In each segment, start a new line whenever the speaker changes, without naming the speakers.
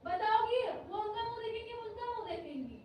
बताओगी वो उनका मुंह देखेंगे, उनका मुंह देखेंगी।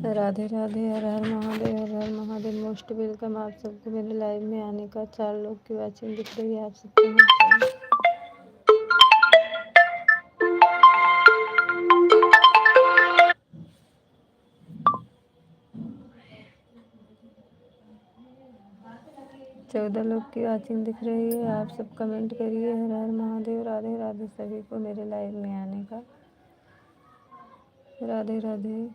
राधे राधे, हर हर महादेव, हर हर महादेव। मोस्ट वेलकम आप सबको मेरे लाइव में आने का। 4 लोग की वाचिंग दिख रही है आप सबको। चौदह लोग की वाचिंग दिख रही है। आप सब कमेंट करिए हर हर महादेव। राधे राधे सभी को मेरे लाइव में आने का। राधे राधे।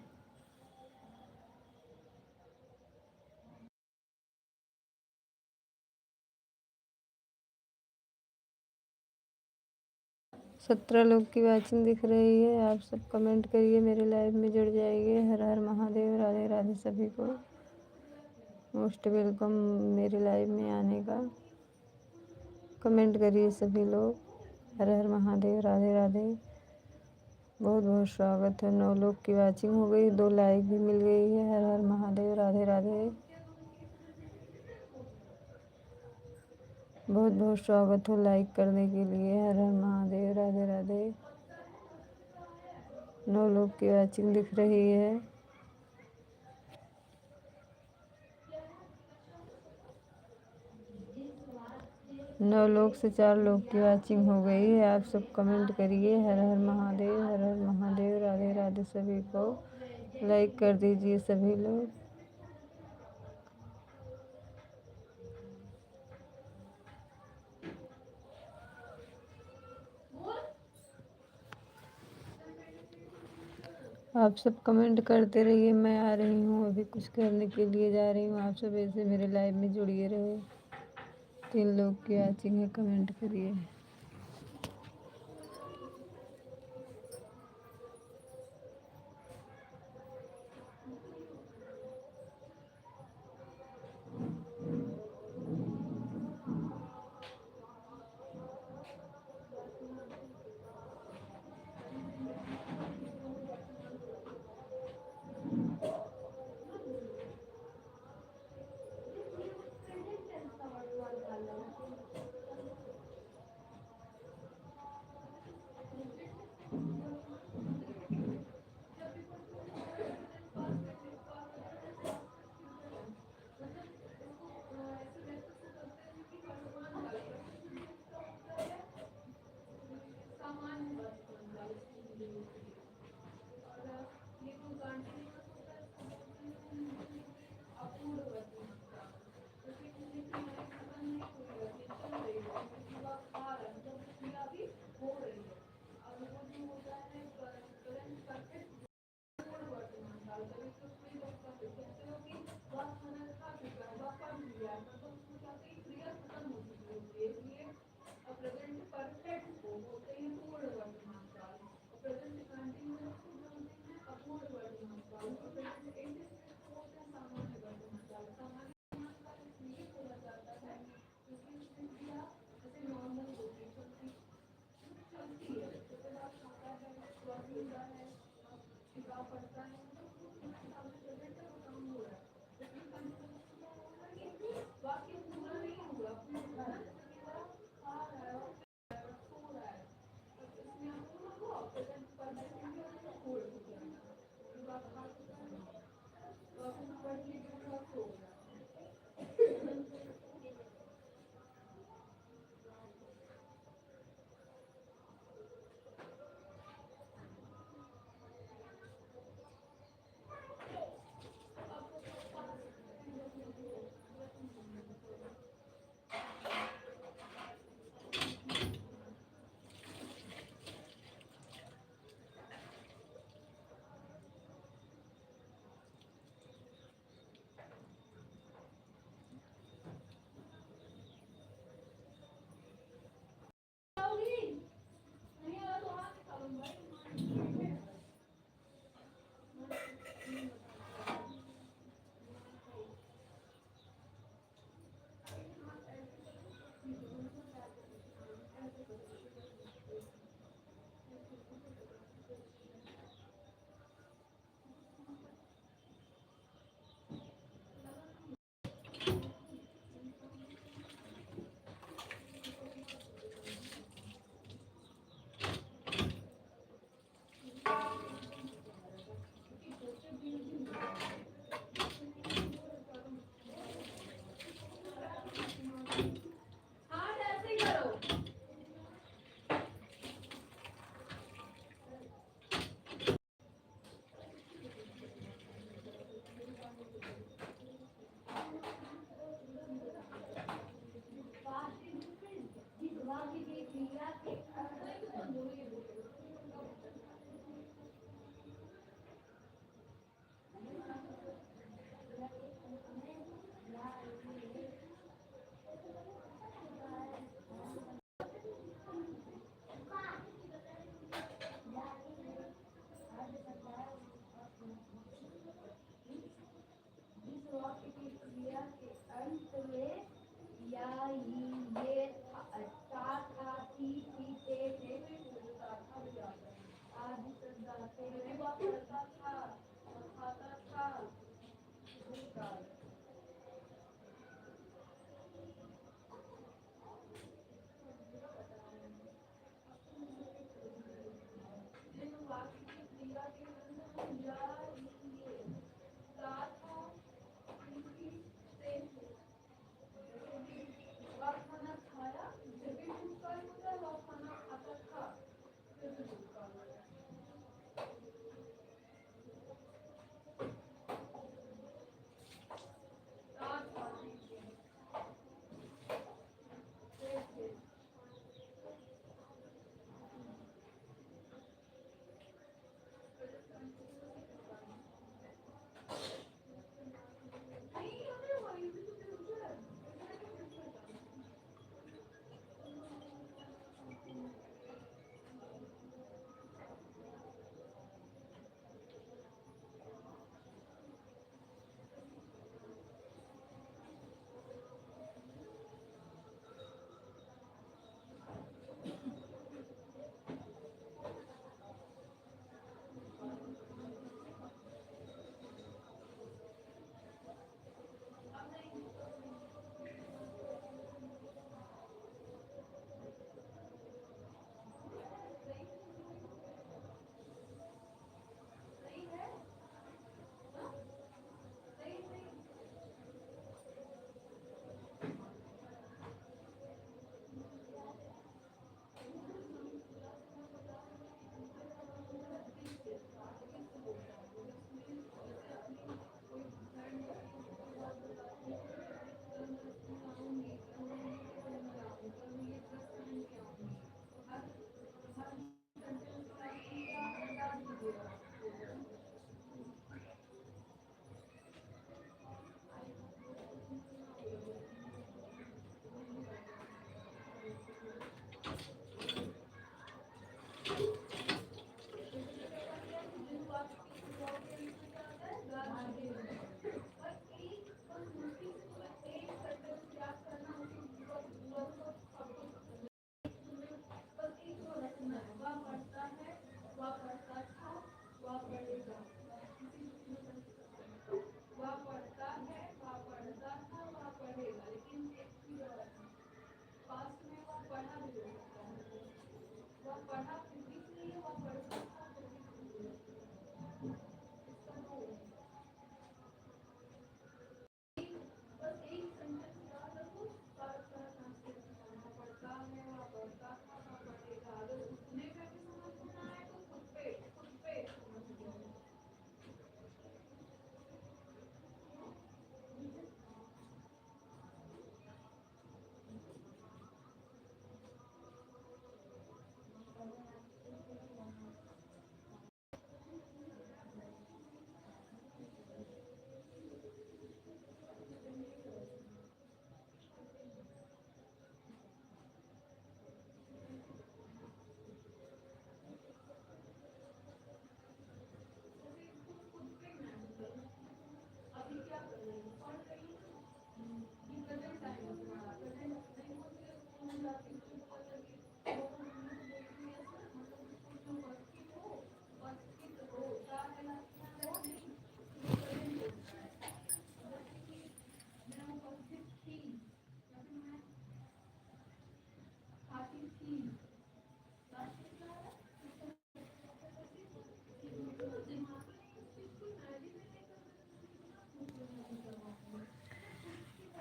सत्रह लोग की वाचिंग दिख रही है। आप सब कमेंट करिए, मेरे लाइव में जुड़ जाइए। हर हर महादेव। राधे राधे सभी को। मोस्ट वेलकम मेरे लाइव में आने का। कमेंट करिए सभी लोग। हर हर महादेव। राधे राधे। बहुत बहुत स्वागत है। 9 लोग की वाचिंग हो गई, 2 लाइक भी मिल गई है। हर हर महादेव। राधे राधे। बहुत बहुत स्वागत हो लाइक करने के लिए। हर हर महादेव। राधे राधे। 9 लोग की वाचिंग दिख रही है। 9 लोग से 4 लोग की वाचिंग हो गई है। आप सब कमेंट करिए हर हर महादेव, हर हर महादेव। राधे राधे सभी को। लाइक कर दीजिए सभी लोग। आप सब कमेंट करते रहिए। मैं आ रही हूँ, अभी कुछ करने के लिए जा रही हूँ। आप सब ऐसे मेरे लाइव में जुड़िए रहे। 3 लोग की वॉचिंग है, कमेंट करिए।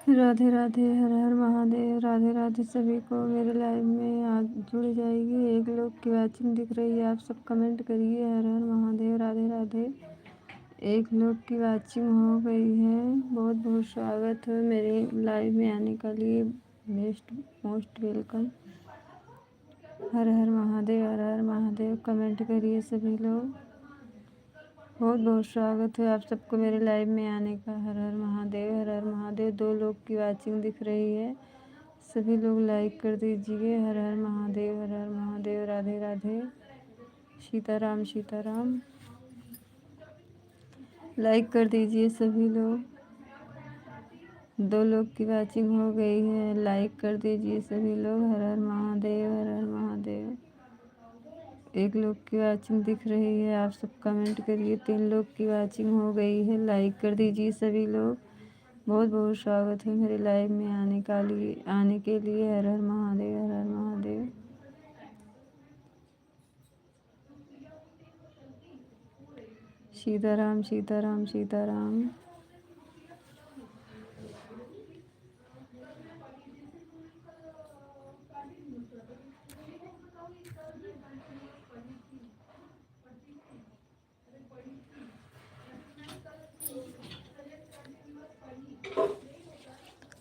राधे राधे, हर हर महादेव। राधे राधे सभी को। मेरे लाइव में आज जुड़ जाइए। एक लोग की वाचिंग दिख रही है, आप सब कमेंट करिए हर हर महादेव। राधे राधे। एक लोग की वाचिंग हो गई है। बहुत बहुत स्वागत है मेरे लाइव में आने के लिए। Most welcome. Har Har Mahadev, Har Har Mahadev. Comment करिए सभी लोग। बहुत बहुत स्वागत है आप सबको मेरे लाइव में आने का। हर हर महादेव, हर हर महादेव। 2 लोग की वाचिंग दिख रही है, सभी लोग लाइक कर दीजिए। हर हर महादेव, हर हर महादेव। राधे राधे। सीताराम सीताराम। लाइक कर दीजिए सभी लोग। 2 लोग की वाचिंग हो गई है, लाइक कर दीजिए सभी लोग। हर हर महादेव, हर हर महादेव। 1 लोग की वाचिंग दिख रही है, आप सब कमेंट करिए। 3 लोग की वाचिंग हो गई है, लाइक कर दीजिए सभी लोग। बहुत बहुत स्वागत है मेरे लाइव में आने के लिए। हर हर महादेव, हर हर महादेव। सीताराम सीताराम सीताराम।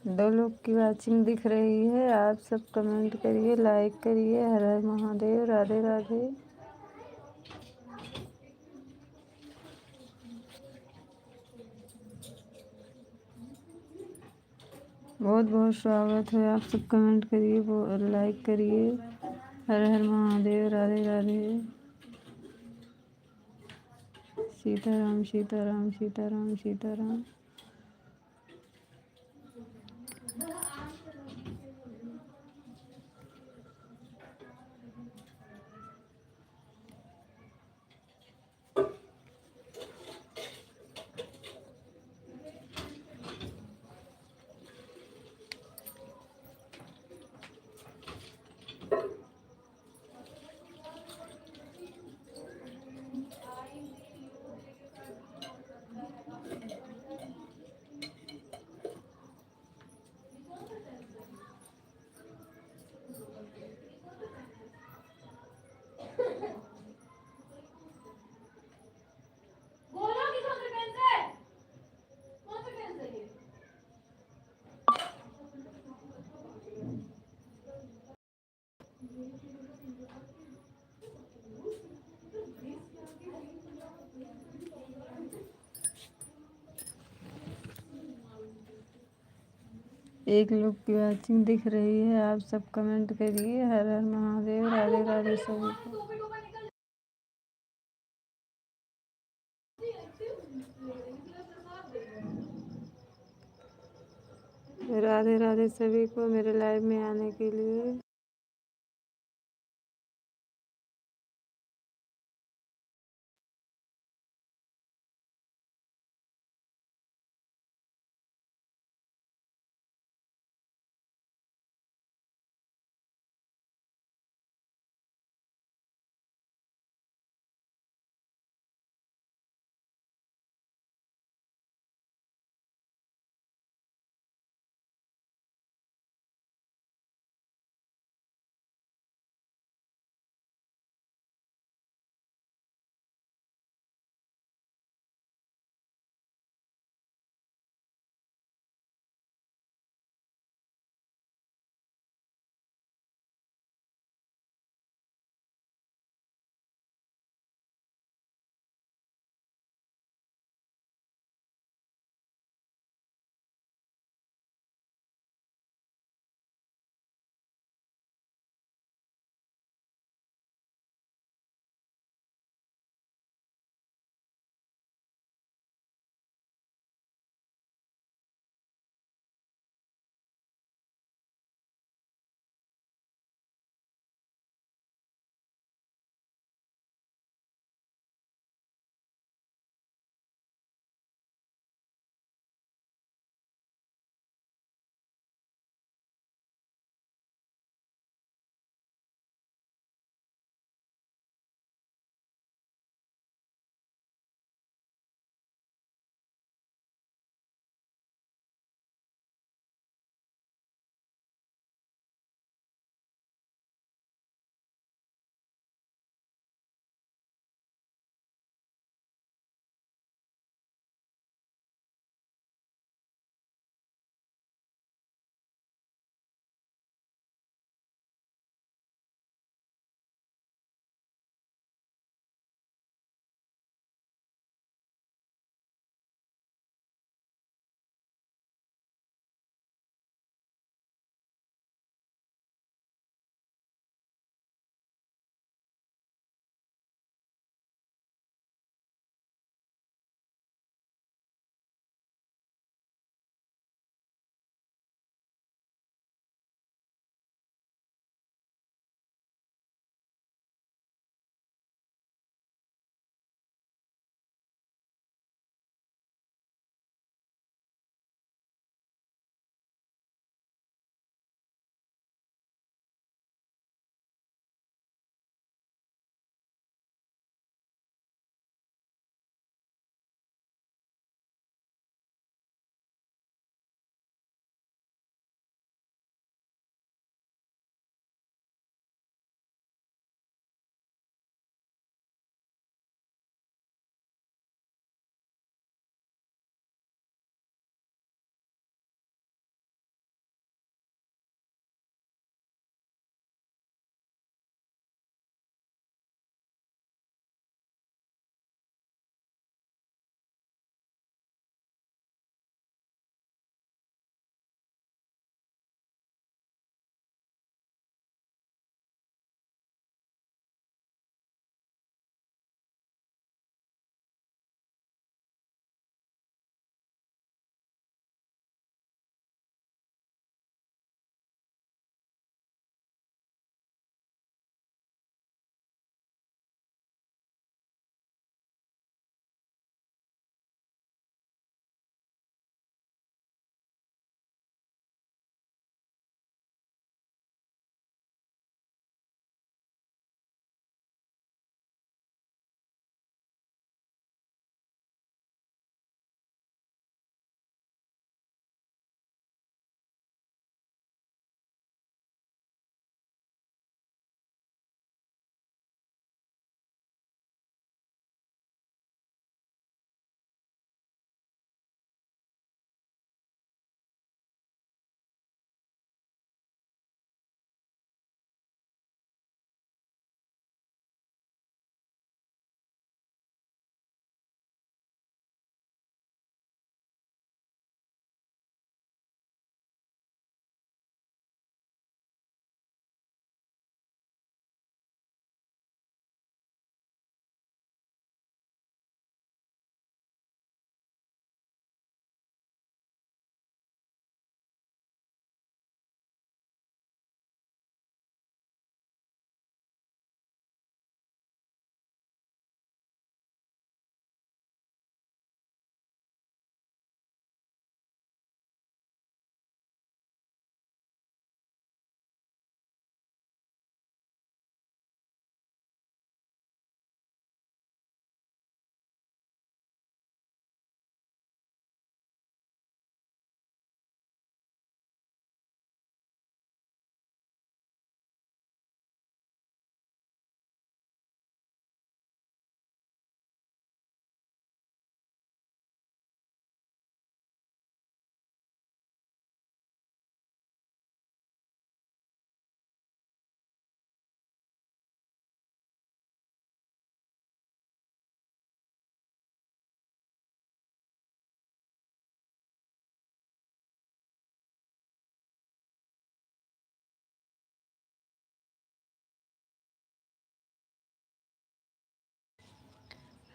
दो लोग की वाचिंग दिख रही है, आप सब कमेंट करिए, लाइक करिए। हर हर महादेव। राधे राधे। बहुत बहुत स्वागत है, आप सब कमेंट करिए, लाइक करिए। हर हर महादेव। राधे राधे। सीताराम सीताराम सीताराम सीताराम। एक लोग की वाचिंग दिख रही है, आप सब कमेंट करिए। हर हर महादेव। राधे राधे सभी को। राधे राधे सभी को मेरे लाइव में आने के लिए।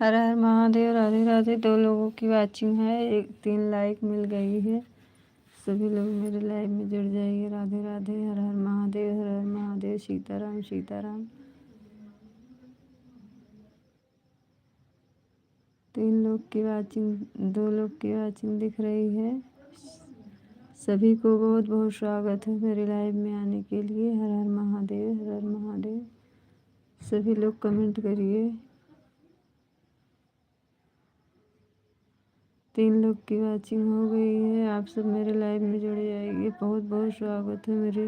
हर हर महादेव। राधे राधे। 2 लोगों की वाचिंग है, 3 लाइक मिल गई है। सभी लोग मेरे लाइव में जुड़ जाइए। राधे राधे। हर हर महादेव, हर हर महादेव। सीताराम सीताराम। 3 लोग की वाचिंग, 2 लोग की वाचिंग दिख रही है। सभी को बहुत बहुत स्वागत है मेरे लाइव में आने के लिए। हर हर महादेव, हर हर महादेव। सभी लोग कमेंट करिए। 3 लोग की वाचिंग हो गई है। आप सब मेरे लाइव में जुड़ जाइए। बहुत बहुत स्वागत है मेरे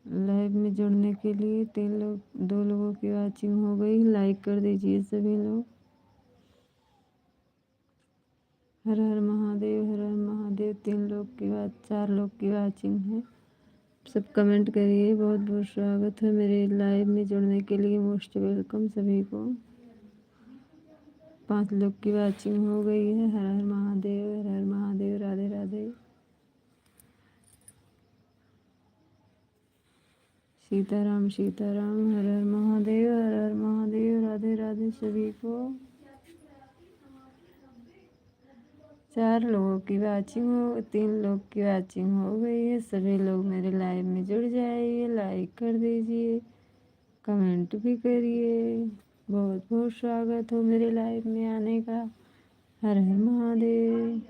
लाइव में जुड़ने के लिए। 2 लोगों की वाचिंग हो गई। लाइक कर दीजिए सभी लोग। हर हर महादेव, हर हर महादेव। 4 लोग की वाचिंग है। सब कमेंट करिए। बहुत बहुत स्वागत है मेरे लाइव में जुड़ने के लिए। मोस्ट वेलकम सभी को। 5 लोग की वाचिंग हो गई है। हर हर महादेव, हर हर महादेव। राधे राधे। सीताराम सीताराम। हर हर महादेव, हर हर महादेव। राधे राधे सभी को। 4 लोगों की वाचिंग हो, 3 लोग की वाचिंग हो गई है। सभी लोग मेरे लाइव में जुड़ जाइए। लाइक कर दीजिए, कमेंट भी करिए। बहुत बहुत स्वागत हो मेरे लाइव में आने का। हर हर महादेव।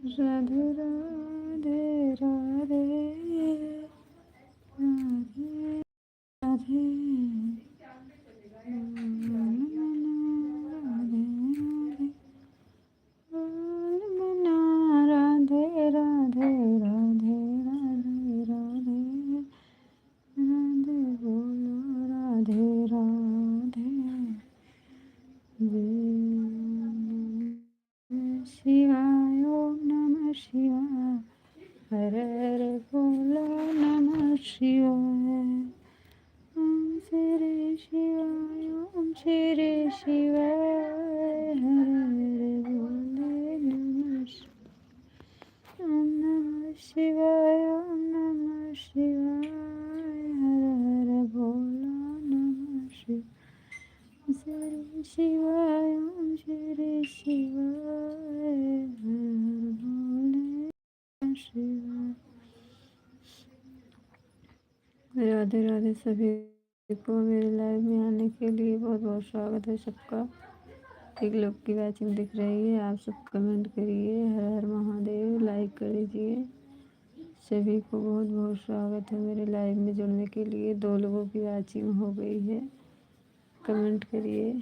राधे राधे राधे राधे राधे। राधे राधे राधे राधे राधे। राधे बोलो राधे राधे। शिवाय ओम नमः शिवाय। हर हर बोलो नमः शिवाय। ओम श्री शिवाय, ओम श्री शिवाय। हर हर बोले नमः ओम नमः शिवाय, ओम नमः शिवाय। हर हर बोलो नमः शिवाय। श्री शिवाय, ओम श्री शिवाय। हर बोले शिवाय। राधे राधे सभी को मेरे लाइव में आने के लिए बहुत बहुत स्वागत है सबका। 1 लोग की वाचिंग दिख रही है। आप सब कमेंट करिए। हर हर महादेव। लाइक कर दीजिए। सभी को बहुत बहुत स्वागत है मेरे लाइव में जुड़ने के लिए। 2 लोगों की वाचिंग हो गई है। कमेंट करिए।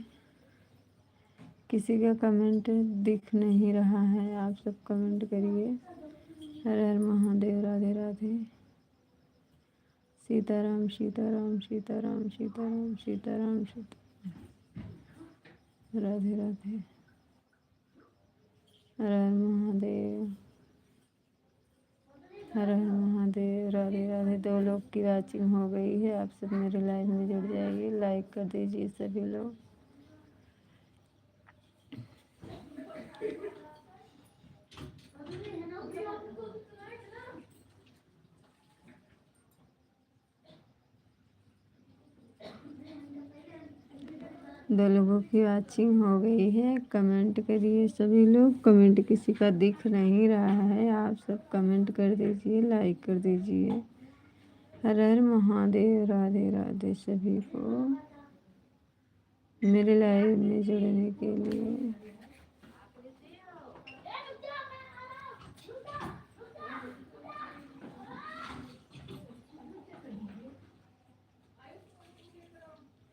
किसी का कमेंट दिख नहीं रहा है। आप सब कमेंट करिए। हर हर महादेव। राधे राधे। सीताराम सीताराम सीताराम सीताराम सीताराम सीताराम। राधे राधे। हर हर महादेव, हर हर महादेव। राधे राधे। 2 लोग की वाचिंग हो गई है। आप सब मेरे लाइव में जुड़ जाइए। लाइक कर दीजिए सभी लोग। दो लोगों की वाचिंग हो गई है। कमेंट करिए सभी लोग। कमेंट किसी का दिख नहीं रहा है। आप सब कमेंट कर दीजिए। लाइक कर दीजिए। हर हर महादेव। राधे राधे सभी को मेरे लाइव में जुड़ने के लिए।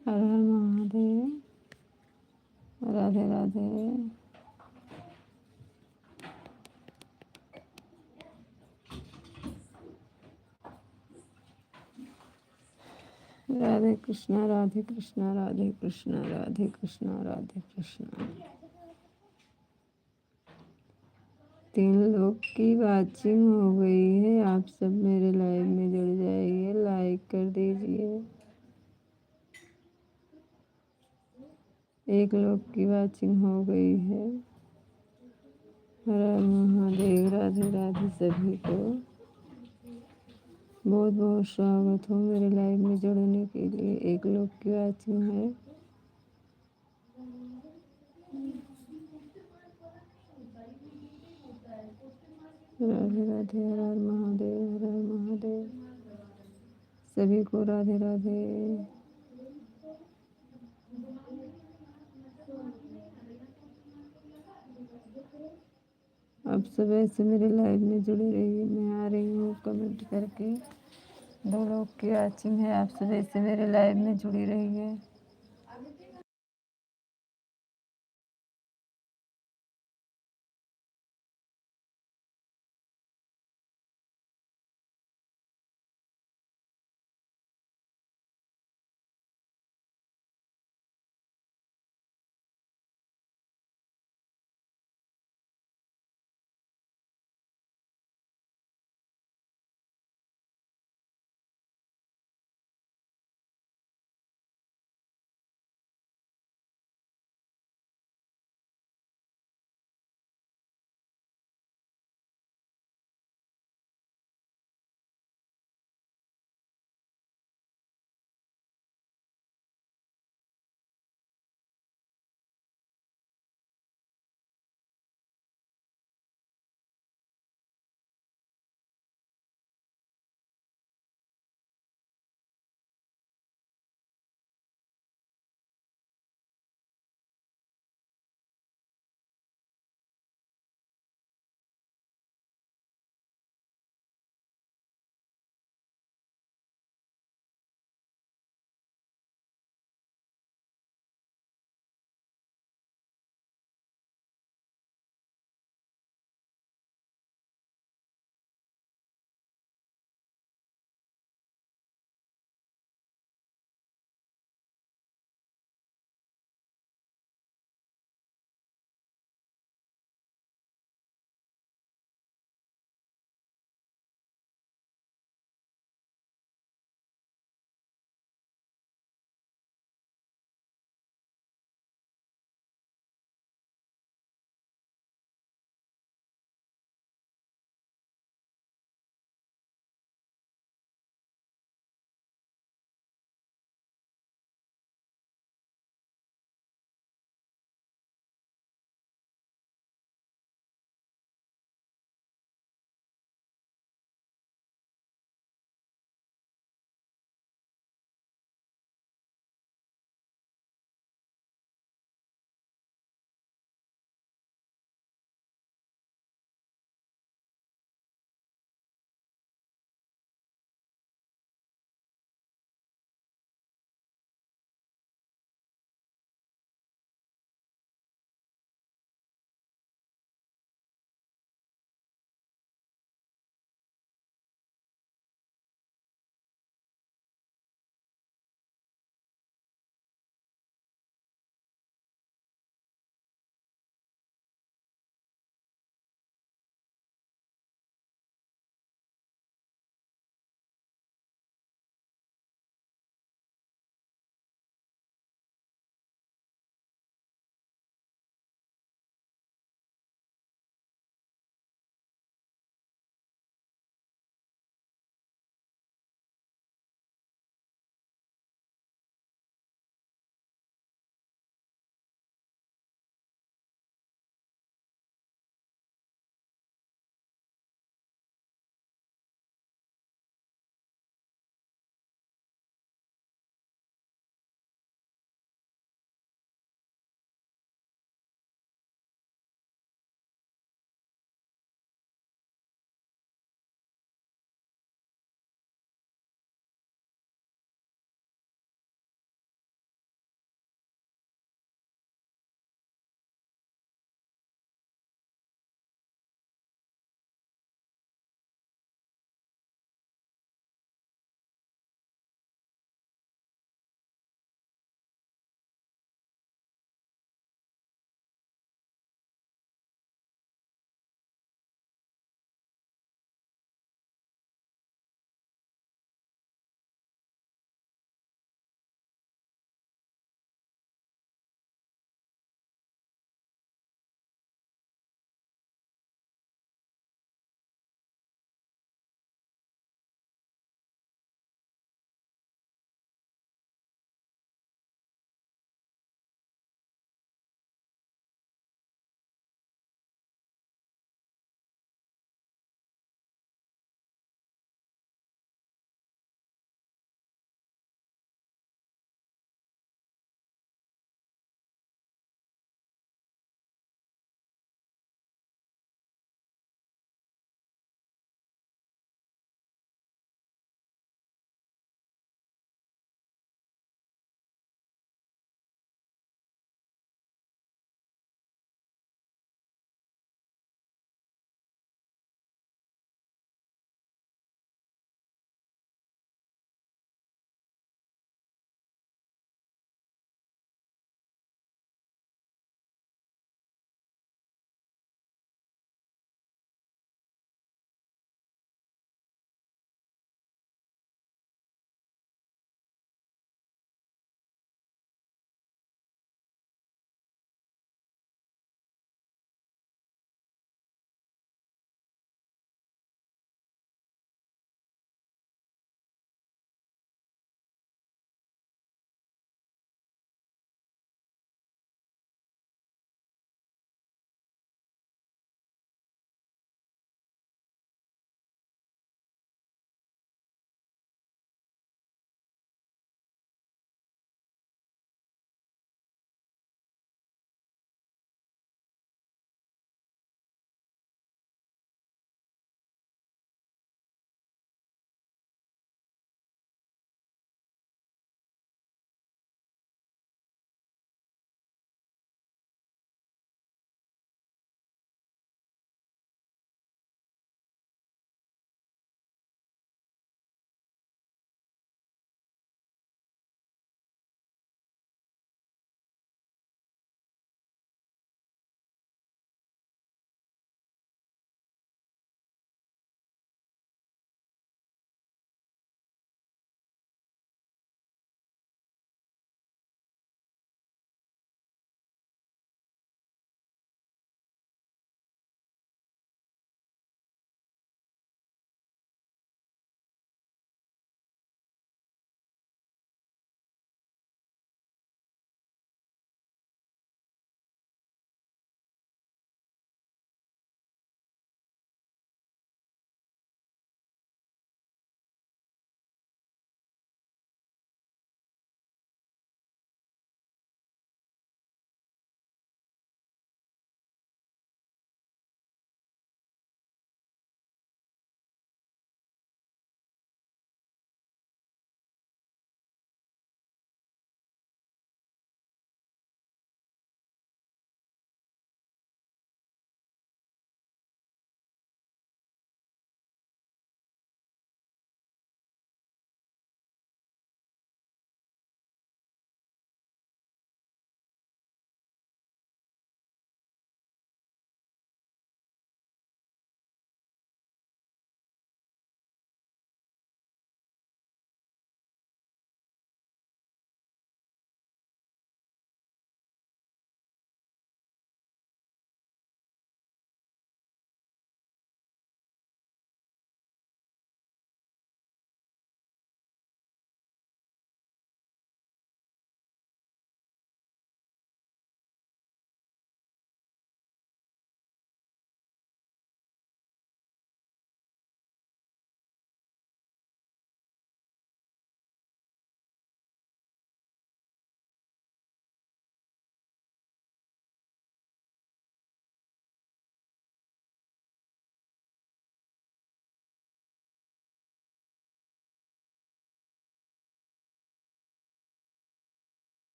हर हर महादेव। राधे राधे। राधे कृष्णा, राधे कृष्णा, राधे कृष्णा, राधे कृष्णा, राधे कृष्णा। 3 लोग की वाचिंग हो गई है। आप सब मेरे लाइव में जुड़ जाइए। लाइक कर दीजिए। एक लोग की वॉचिंग हो गई है। हर हर महादेव, राधे राधे सभी को। बहुत बहुत स्वागत हो मेरे लाइव में जुड़ने के लिए। एक लोग की वॉचिंग है। राधे राधे, हर हर महादेव, हर हर महादेव सभी को। राधे राधे। आप सब ऐसे मेरे लाइव में जुड़े रहिए। मैं आ रही हूँ कमेंट करके। 2 लोग की वॉचिंग है। आप सब ऐसे मेरे लाइव में जुड़ी रहिए।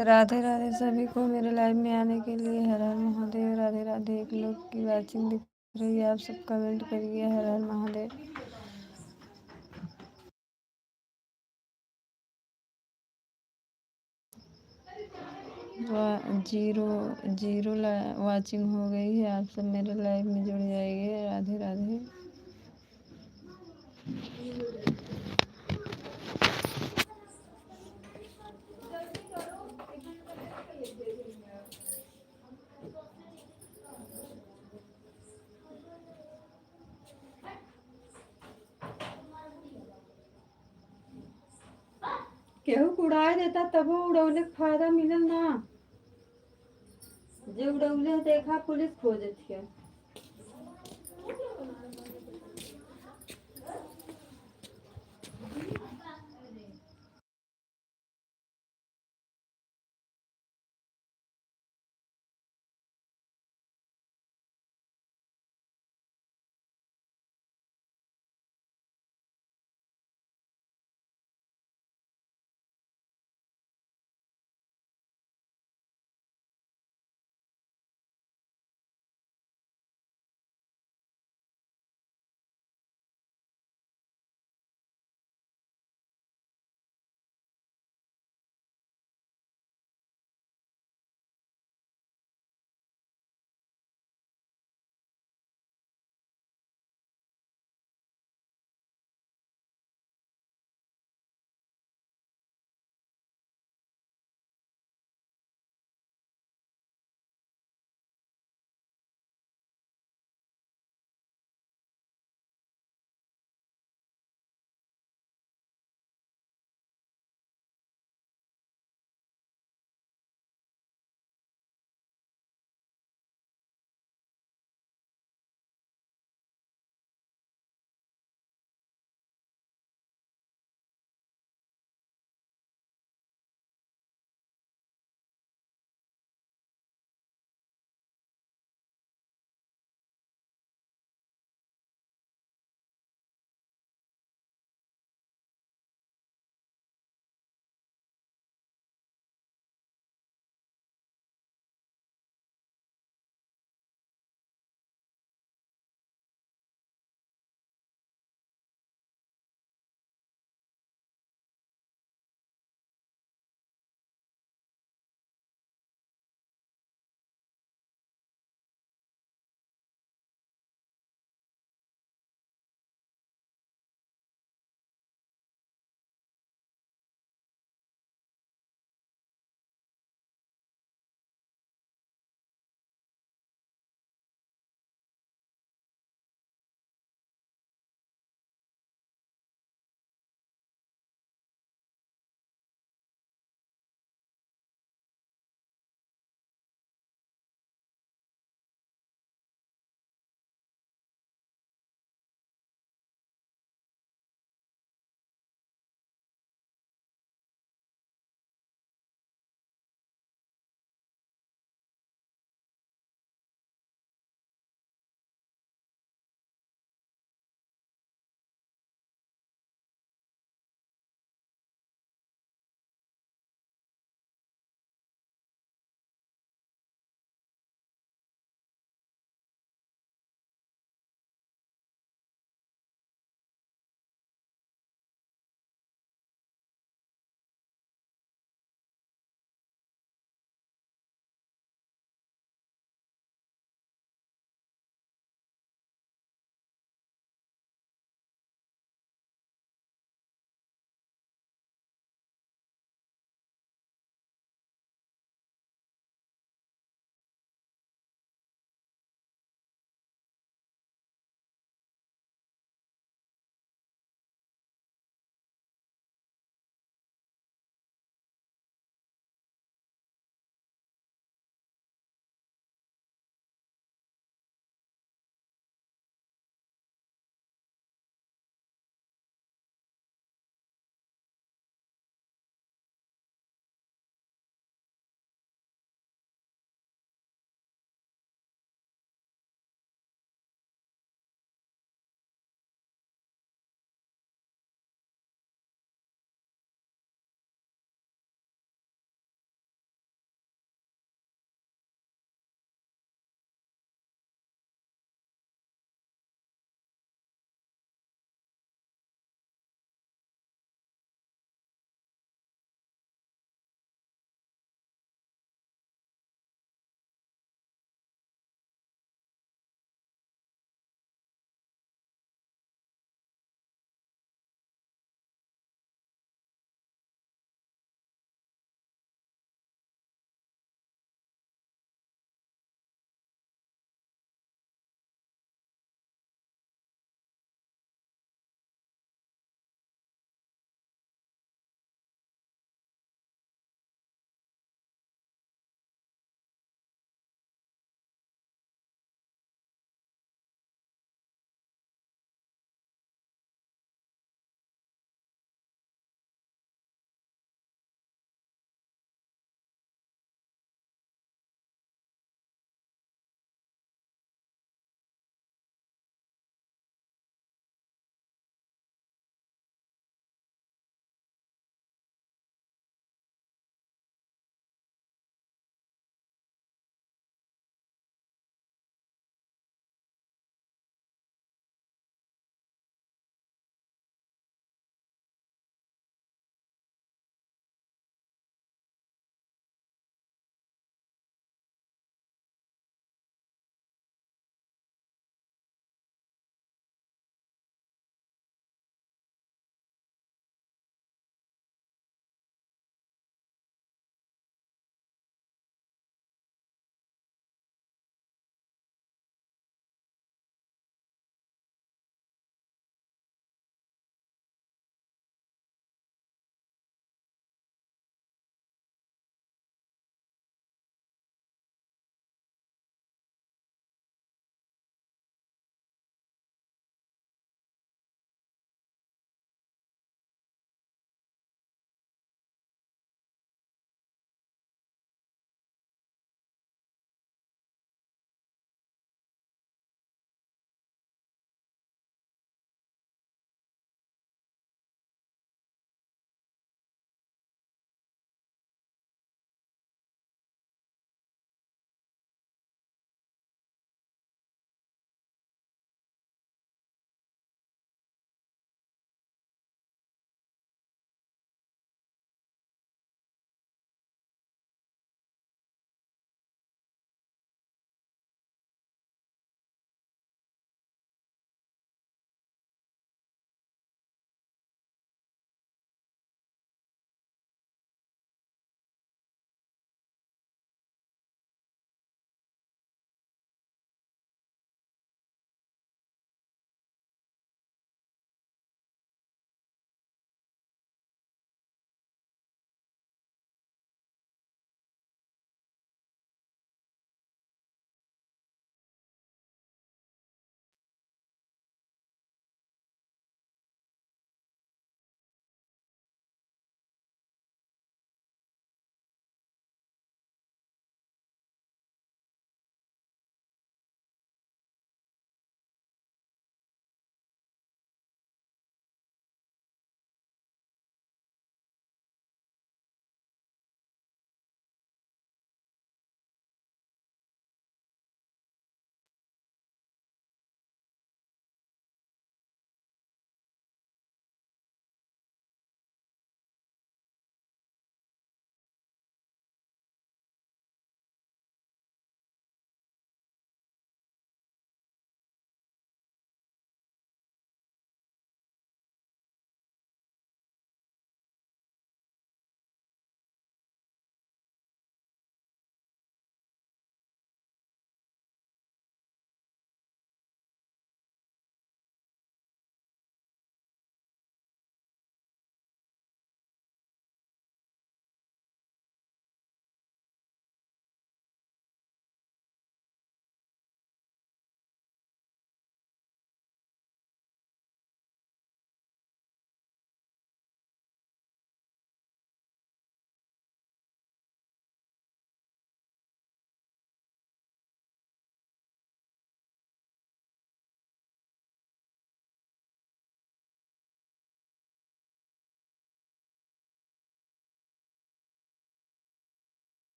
राधे राधे सभी को मेरे लाइव में आने के लिए। हर हर महादेव। राधे राधे। एक लोग की वाचिंग दिख रही है, आप सब कमेंट करिए। हर Har Mahadev. Zero zero watching हो गई है, आप सब मेरे लाइव में जुड़ जाइए। राधे राधे। केहू के उड़ा देता तबो उड़ौले के फायदा मिलल ना। जे उड़ौले देखा पुलिस खोजत है।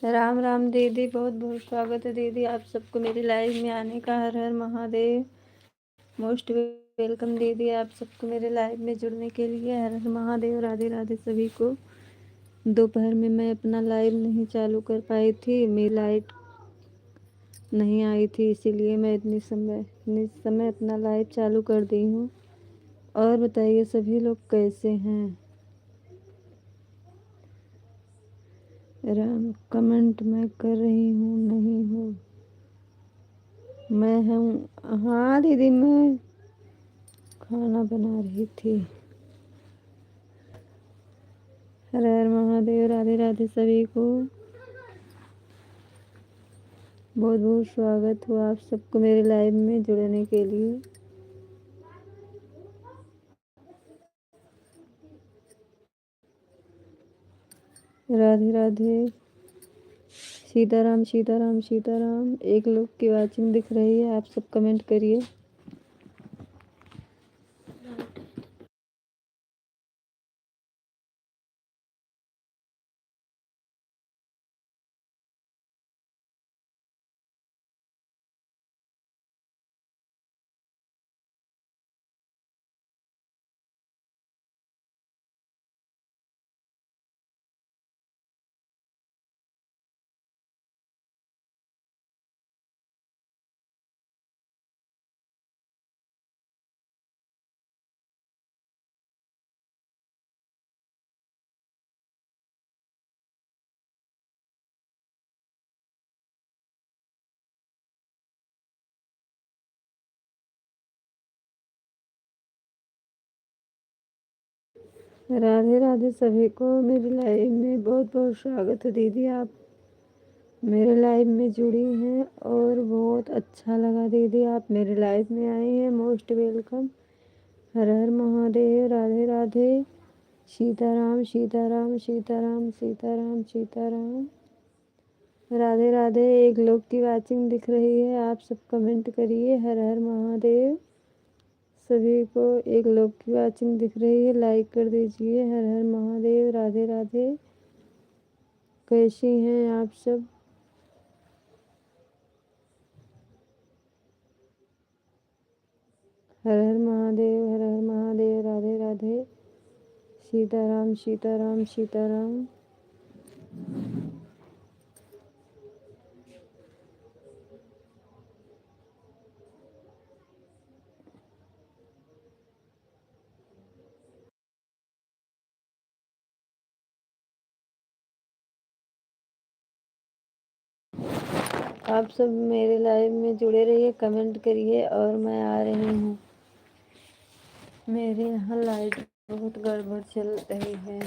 राम राम दीदी, बहुत बहुत स्वागत है दीदी आप सबको मेरी लाइव में आने का। हर हर महादेव। मोस्ट वेलकम दीदी आप सबको मेरे लाइव में जुड़ने के लिए। हर हर महादेव। राधे राधे सभी को। दोपहर में मैं अपना लाइव नहीं चालू कर पाई थी, मेरी लाइट नहीं आई थी, इसीलिए मैं इतनी समय अपना लाइव चालू कर दी हूँ। और बताइए सभी लोग कैसे हैं। राम कमेंट मैं कर रही हूँ, नहीं हूँ मैं हूँ। हाँ दीदी, मैं खाना बना रही थी। हर हर महादेव। राधे राधे सभी को। बहुत बहुत स्वागत हो आप सबको मेरे लाइव में जुड़ने के लिए। राधे राधे। सीताराम सीताराम सीताराम। एक लोग की वाचिंग दिख रही है, आप सब कमेंट करिए। राधे राधे सभी को मेरे लाइव में बहुत बहुत स्वागत है दीदी आप मेरे लाइव में जुड़ी हैं। और बहुत अच्छा लगा दीदी आप मेरे लाइव में आई हैं। Most welcome. हर हर महादेव। राधे राधे। सीताराम सीताराम सीताराम सीताराम सीताराम। राधे राधे। एक लोग की वाचिंग दिख रही है, आप सब कमेंट करिए। हर हर महादेव। सभी को एक लोग की वाचिंग दिख रही है, लाइक कर दीजिए। हर हर महादेव। राधे राधे। कैसी हैं आप सब। हर हर महादेव। हर हर महादेव। राधे राधे। सीताराम सीताराम सीताराम। आप सब मेरे लाइव में जुड़े रहिए, कमेंट करिए। और मैं आ रही हूँ। मेरे यहाँ लाइट बहुत गड़बड़ चल रही है।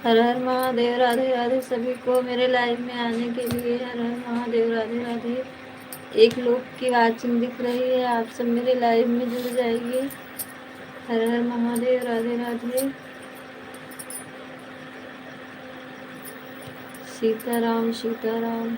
हर हर महादेव, राधे राधे सभी को मेरे लाइव में आने के लिए। हर हर महादेव, राधे राधे। 1 लोग की वाचिंग दिख रही है, आप सब मेरे लाइव में जुड़ जाइए। हर हर महादेव, राधे राधे। सीताराम सीताराम।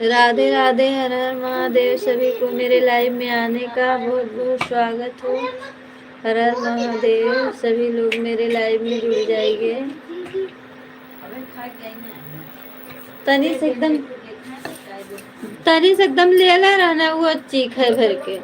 राधे राधे, हर हर महादेव। सभी को मेरे लाइव में आने का बहुत बहुत स्वागत हो। हर हर महादेव। सभी लोग मेरे लाइव में जुड़ जाएंगे। तनी से एकदम ले ला रहना वो चीख है भर के।